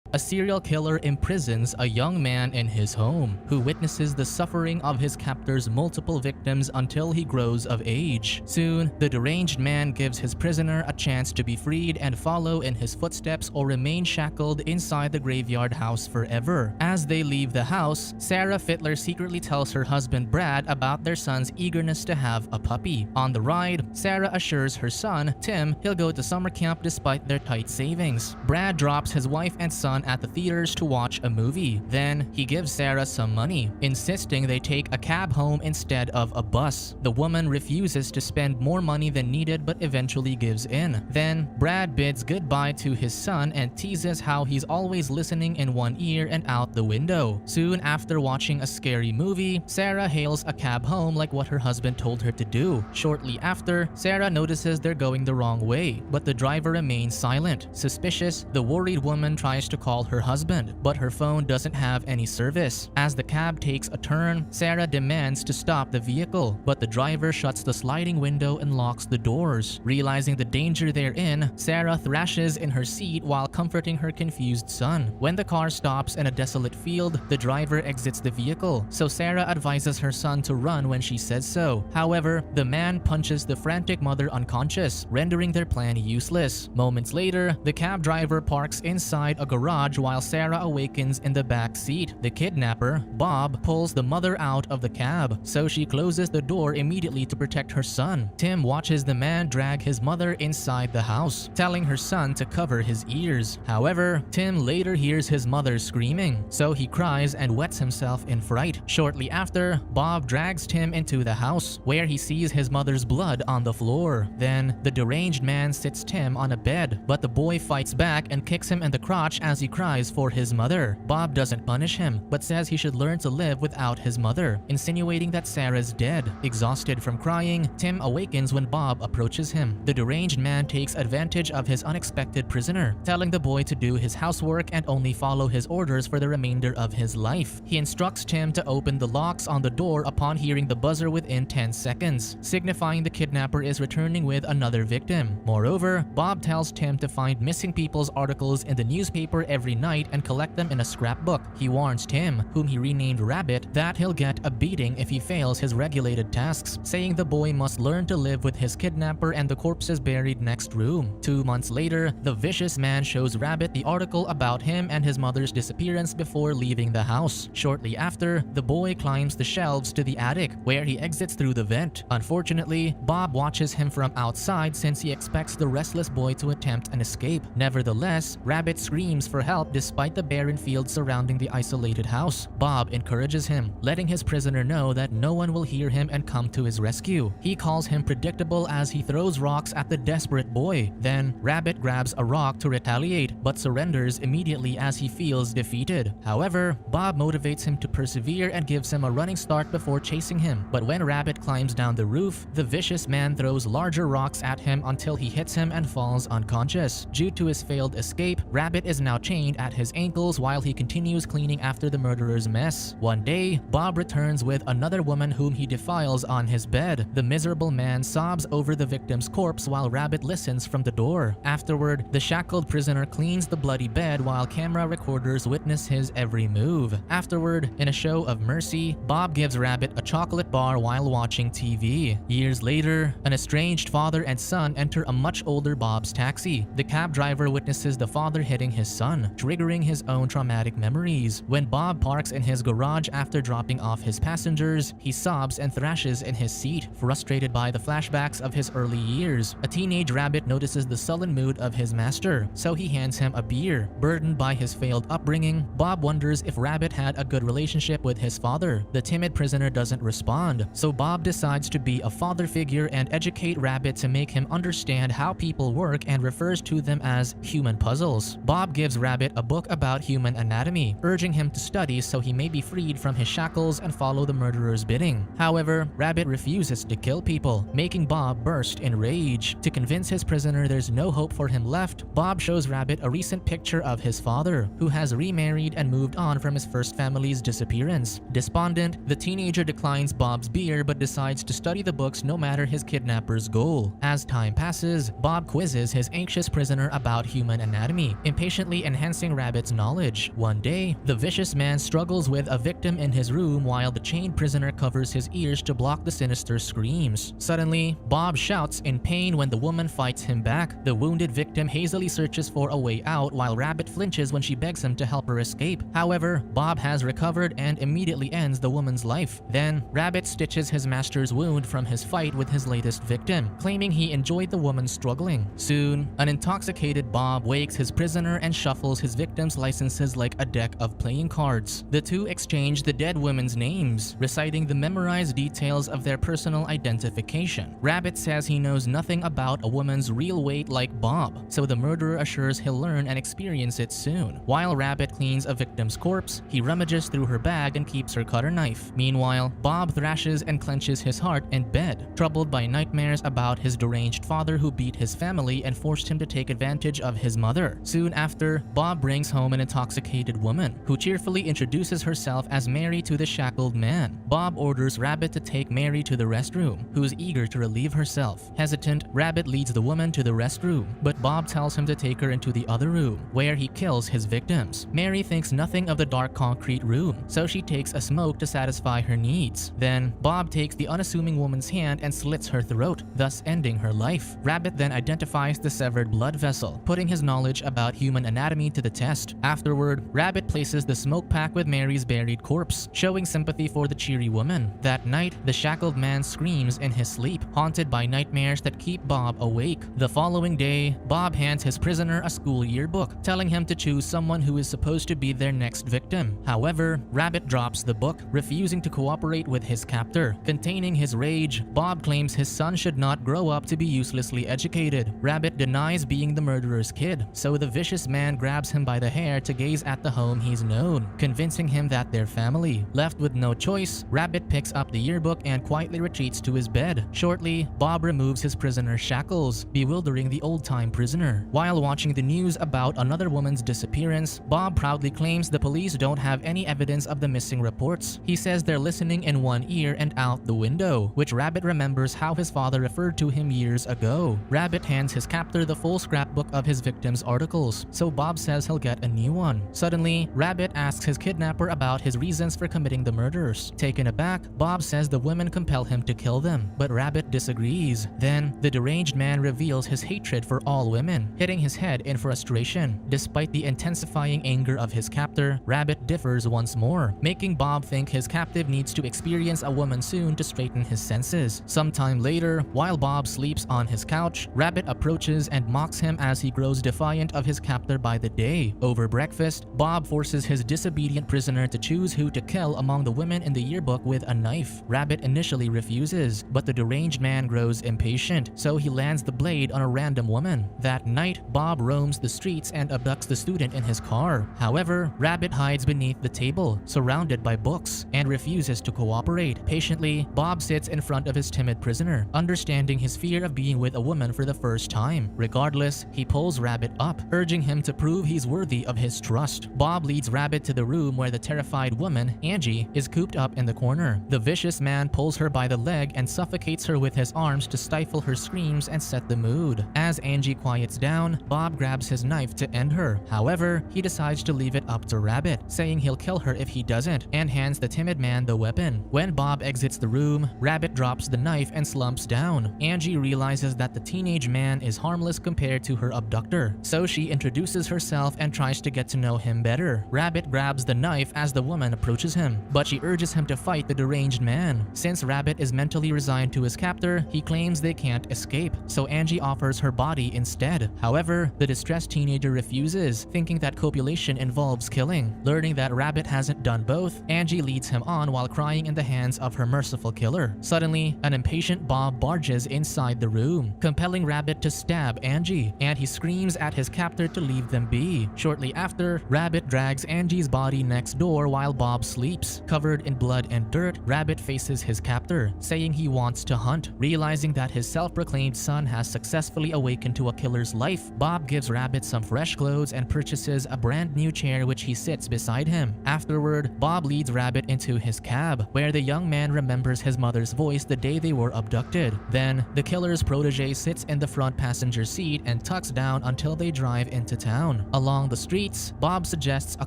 A serial killer imprisons a young man in his home, who witnesses the suffering of his captor's multiple victims until he grows of age. Soon, the deranged man gives his prisoner a chance to be freed and follow in his footsteps or remain shackled inside the graveyard house forever. As they leave the house, Sarah Fittler secretly tells her husband Brad about their son's eagerness to have a puppy. On the ride, Sarah assures her son, Tim, he'll go to summer camp despite their tight savings. Brad drops his wife and son at the theaters to watch a movie. Then, he gives Sarah some money, insisting they take a cab home instead of a bus. The woman refuses to spend more money than needed but eventually gives in. Then, Brad bids goodbye to his son and teases how he's always listening in one ear and out the window. Soon after watching a scary movie, Sarah hails a cab home like what her husband told her to do. Shortly after, Sarah notices they're going the wrong way, but the driver remains silent. Suspicious, the worried woman tries to call her husband, but her phone doesn't have any service. As the cab takes a turn, Sarah demands to stop the vehicle, but the driver shuts the sliding window and locks the doors. Realizing the danger they're in, Sarah thrashes in her seat while comforting her confused son. When the car stops in a desolate field, the driver exits the vehicle, so Sarah advises her son to run when she says so. However, the man punches the frantic mother unconscious, rendering their plan useless. Moments later, the cab driver parks inside a garage while Sarah awakens in the back seat. The kidnapper, Bob, pulls the mother out of the cab, so she closes the door immediately to protect her son. Tim watches the man drag his mother inside the house, telling her son to cover his ears. However, Tim later hears his mother screaming, so he cries and wets himself in fright. Shortly after, Bob drags Tim into the house, where he sees his mother's blood on the floor. Then, the deranged man sits Tim on a bed, but the boy fights back and kicks him in the crotch as he cries for his mother. Bob doesn't punish him, but says he should learn to live without his mother, insinuating that Sarah's dead. Exhausted from crying, Tim awakens when Bob approaches him. The deranged man takes advantage of his unexpected prisoner, telling the boy to do his housework and only follow his orders for the remainder of his life. He instructs Tim to open the locks on the door upon hearing the buzzer within 10 seconds, signifying the kidnapper is returning with another victim. Moreover, Bob tells Tim to find missing people's articles in the newspaper every night and collect them in a scrapbook. He warns Tim, whom he renamed Rabbit, that he'll get a beating if he fails his regulated tasks, saying the boy must learn to live with his kidnapper and the corpses buried next room. 2 months later, the vicious man shows Rabbit the article about him and his mother's disappearance before leaving the house. Shortly after, the boy climbs the shelves to the attic, where he exits through the vent. Unfortunately, Bob watches him from outside since he expects the restless boy to attempt an escape. Nevertheless, Rabbit screams for help despite the barren fields surrounding the isolated house. Bob encourages him, letting his prisoner know that no one will hear him and come to his rescue. He calls him predictable as he throws rocks at the desperate boy. Then, Rabbit grabs a rock to retaliate, but surrenders immediately as he feels defeated. However, Bob motivates him to persevere and gives him a running start before chasing him. But when Rabbit climbs down the roof, the vicious man throws larger rocks at him until he hits him and falls unconscious. Due to his failed escape, Rabbit is now chained at his ankles while he continues cleaning after the murderer's mess. One day, Bob returns with another woman whom he defiles on his bed. The miserable man sobs over the victim's corpse while Rabbit listens from the door. Afterward, the shackled prisoner cleans the bloody bed while camera recorders witness his every move. Afterward, in a show of mercy, Bob gives Rabbit a chocolate bar while watching TV. Years later, an estranged father and son enter a much older Bob's taxi. The cab driver witnesses the father hitting his son, triggering his own traumatic memories. When Bob parks in his garage after dropping off his passengers, he sobs and thrashes in his seat, frustrated by the flashbacks of his early years. A teenage Rabbit notices the sullen mood of his master, so he hands him a beer. Burdened by his failed upbringing, Bob wonders if Rabbit had a good relationship with his father. The timid prisoner doesn't respond, so Bob decides to be a father figure and educate Rabbit to make him understand how people work and refers to them as human puzzles. Bob gives Rabbit a book about human anatomy, urging him to study so he may be freed from his shackles and follow the murderer's bidding. However, Rabbit refuses to kill people, making Bob burst in rage. To convince his prisoner there's no hope for him left, Bob shows Rabbit a recent picture of his father, who has remarried and moved on from his first family's disappearance. Despondent, the teenager declines Bob's beer but decides to study the books no matter his kidnapper's goal. As time passes, Bob quizzes his anxious prisoner about human anatomy, impatiently enhancing Rabbit's knowledge. One day, the vicious man struggles with a victim in his room while the chained prisoner covers his ears to block the sinister screams. Suddenly, Bob shouts in pain when the woman fights him back. The wounded victim hazily searches for a way out while Rabbit flinches when she begs him to help her escape. However, Bob has recovered and immediately ends the woman's life. Then, Rabbit stitches his master's wound from his fight with his latest victim, claiming he enjoyed the woman struggling. Soon, an intoxicated Bob wakes his prisoner and shuffles his victim's licenses like a deck of playing cards. The two exchange the dead women's names, reciting the memorized details of their personal identification. Rabbit says he knows nothing about a woman's real weight like Bob, so the murderer assures he'll learn and experience it soon. While Rabbit cleans a victim's corpse, he rummages through her bag and keeps her cutter knife. Meanwhile, Bob thrashes and clenches his heart in bed, troubled by nightmares about his deranged father who beat his family and forced him to take advantage of his mother. Soon after, Bob brings home an intoxicated woman, who cheerfully introduces herself as Mary to the shackled man. Bob orders Rabbit to take Mary to the restroom, who's eager to relieve herself. Hesitant, Rabbit leads the woman to the restroom, but Bob tells him to take her into the other room, where he kills his victims. Mary thinks nothing of the dark concrete room, so she takes a smoke to satisfy her needs. Then, Bob takes the unassuming woman's hand and slits her throat, thus ending her life. Rabbit then identifies the severed blood vessel, putting his knowledge about human anatomy to the test. Afterward, Rabbit places the smoke pack with Mary's buried corpse, showing sympathy for the cheery woman. That night, the shackled man screams in his sleep, haunted by nightmares that keep Bob awake. The following day, Bob hands his prisoner a school yearbook, telling him to choose someone who is supposed to be their next victim. However, Rabbit drops the book, refusing to cooperate with his captor. Containing his rage, Bob claims his son should not grow up to be uselessly educated. Rabbit denies being the murderer's kid, so the vicious man grabs him by the hair to gaze at the home he's known, convincing him that they're family. Left with no choice, Rabbit picks up the yearbook and quietly retreats to his bed. Shortly, Bob removes his prisoner's shackles, bewildering the old-time prisoner. While watching the news about another woman's disappearance, Bob proudly claims the police don't have any evidence of the missing reports. He says they're listening in one ear and out the window, which Rabbit remembers how his father referred to him years ago. Rabbit hands his captor the full scrapbook of his victim's articles, so Bob says he'll get a new one. Suddenly, Rabbit asks his kidnapper about his reasons for committing the murders. Taken aback, Bob says the women compel him to kill them, but Rabbit disagrees. Then, the deranged man reveals his hatred for all women, hitting his head in frustration. Despite the intensifying anger of his captor, Rabbit differs once more, making Bob think his captive needs to experience a woman soon to straighten his senses. Sometime later, while Bob sleeps on his couch, Rabbit approaches and mocks him as he grows defiant of his captor by the day. Over breakfast, Bob forces his disobedient prisoner to choose who to kill among the women in the yearbook with a knife. Rabbit initially refuses, but the deranged man grows impatient, so he lands the blade on a random woman. That night, Bob roams the streets and abducts the student in his car. However, Rabbit hides beneath the table, surrounded by books, and refuses to cooperate. Patiently, Bob sits in front of his timid prisoner, understanding his fear of being with a woman for the first time. Regardless, he pulls Rabbit up, urging him to prove he's worthy of his trust. Bob leads Rabbit to the room where the terrified woman, Angie, is cooped up in the corner. The vicious man pulls her by the leg and suffocates her with his arms to stifle her screams and set the mood. As Angie quiets down, Bob grabs his knife to end her. However, he decides to leave it up to Rabbit, saying he'll kill her if he doesn't, and hands the timid man the weapon. When Bob exits the room, Rabbit drops the knife and slumps down. Angie realizes that the teenage man is harmless compared to her abductor, so she introduces herself and tries to get to know him better. Rabbit grabs the knife as the woman approaches him, but she urges him to fight the deranged man. Since Rabbit is mentally resigned to his captor, he claims they can't escape, so Angie offers her body instead. However, the distressed teenager refuses, thinking that copulation involves killing. Learning that Rabbit hasn't done both, Angie leads him on while crying in the hands of her merciful killer. Suddenly, an impatient Bob barges inside the room, compelling Rabbit to stab Angie, and he screams at his captor to leave them be. Shortly after, Rabbit drags Angie's body next door while Bob sleeps. Covered in blood and dirt, Rabbit faces his captor, saying he wants to hunt. Realizing that his self-proclaimed son has successfully awakened to a killer's life, Bob gives Rabbit some fresh clothes and purchases a brand new chair which he sits beside him. Afterward, Bob leads Rabbit into his cab, where the young man remembers his mother's voice the day they were abducted. Then, the killer's protege sits in the front passenger seat and tucks down until they drive into town. son. Along the streets, Bob suggests a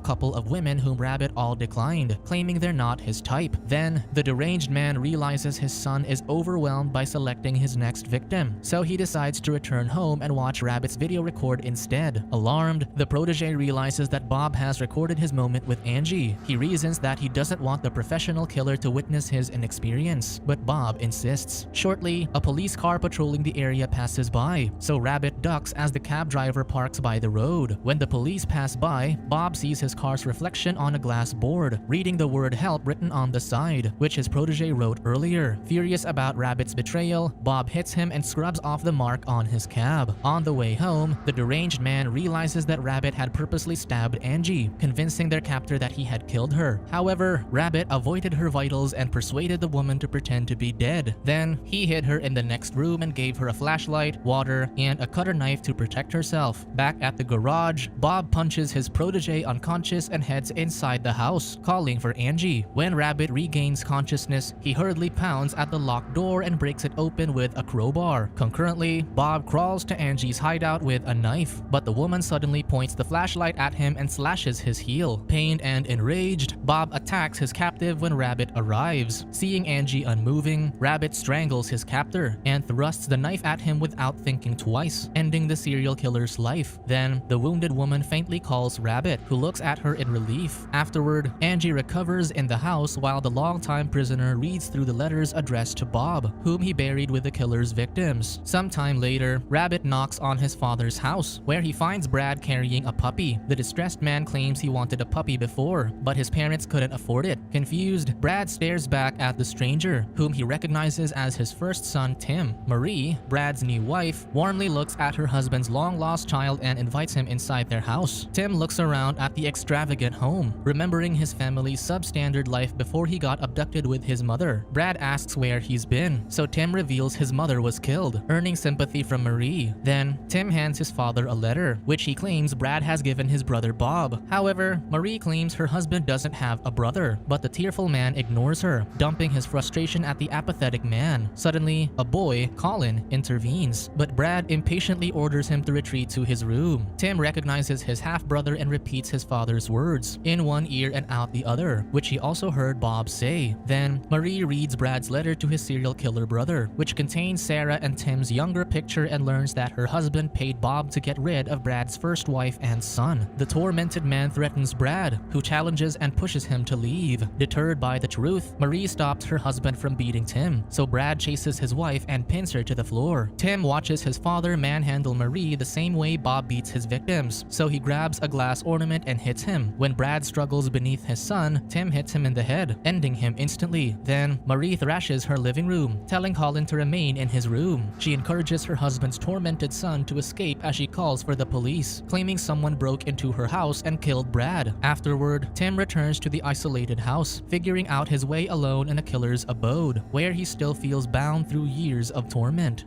couple of women whom Rabbit all declined, claiming they're not his type. Then, the deranged man realizes his son is overwhelmed by selecting his next victim, so he decides to return home and watch Rabbit's video record instead. Alarmed, the protege realizes that Bob has recorded his moment with Angie. He reasons that he doesn't want the professional killer to witness his inexperience, but Bob insists. Shortly, a police car patrolling the area passes by, so Rabbit ducks as the cab driver parks by the road. When the police pass by, Bob sees his car's reflection on a glass board, reading the word help written on the side, which his protege wrote earlier. Furious about Rabbit's betrayal, Bob hits him and scrubs off the mark on his cab. On the way home, the deranged man realizes that Rabbit had purposely stabbed Angie, convincing their captor that he had killed her. However, Rabbit avoided her vitals and persuaded the woman to pretend to be dead. Then, he hid her in the next room and gave her a flashlight, water, and a cutter knife to protect herself. Back at the garage, Bob punches his protege unconscious and heads inside the house, calling for Angie. When Rabbit regains consciousness, he hurriedly pounds at the locked door and breaks it open with a crowbar. Concurrently, Bob crawls to Angie's hideout with a knife, but the woman suddenly points the flashlight at him and slashes his heel. Pained and enraged, Bob attacks his captive when Rabbit arrives. Seeing Angie unmoving, Rabbit strangles his captor and thrusts the knife at him without thinking twice, ending the serial killer's life. Then, the wounded woman faintly calls Rabbit, who looks at her in relief. Afterward, Angie recovers in the house while the longtime prisoner reads through the letters addressed to Bob, whom he buried with the killer's victims. Sometime later, Rabbit knocks on his father's house, where he finds Brad carrying a puppy. The distressed man claims he wanted a puppy before, but his parents couldn't afford it. Confused, Brad stares back at the stranger, whom he recognizes as his first son, Tim. Marie, Brad's new wife, warmly looks at her husband's long-lost child and invites him inside their house. Tim looks around at the extravagant home, remembering his family's substandard life before he got abducted with his mother. Brad asks where he's been, so Tim reveals his mother was killed, earning sympathy from Marie. Then, Tim hands his father a letter, which he claims Brad has given his brother Bob. However, Marie claims her husband doesn't have a brother, but the tearful man ignores her, dumping his frustration at the apathetic man. Suddenly, a boy, Colin, intervenes, but Brad impatiently orders him to retreat to his room. Tim recognizes his half-brother and repeats his father's words, in one ear and out the other, which he also heard Bob say. Then, Marie reads Brad's letter to his serial killer brother, which contains Sarah and Tim's younger picture, and learns that her husband paid Bob to get rid of Brad's first wife and son. The tormented man threatens Brad, who challenges and pushes him to leave. Deterred by the truth, Marie stops her husband from beating Tim, so Brad chases his wife and pins her to the floor. Tim watches his father manhandle Marie the same way Bob beats his victims, so he grabs a glass ornament and hits him. When Brad struggles beneath his son, Tim hits him in the head, ending him instantly. Then, Marie thrashes her living room, telling Colin to remain in his room. She encourages her husband's tormented son to escape as she calls for the police, claiming someone broke into her house and killed Brad. Afterward, Tim returns to the isolated house, figuring out his way alone in a killer's abode, where he still feels bound through years of torment.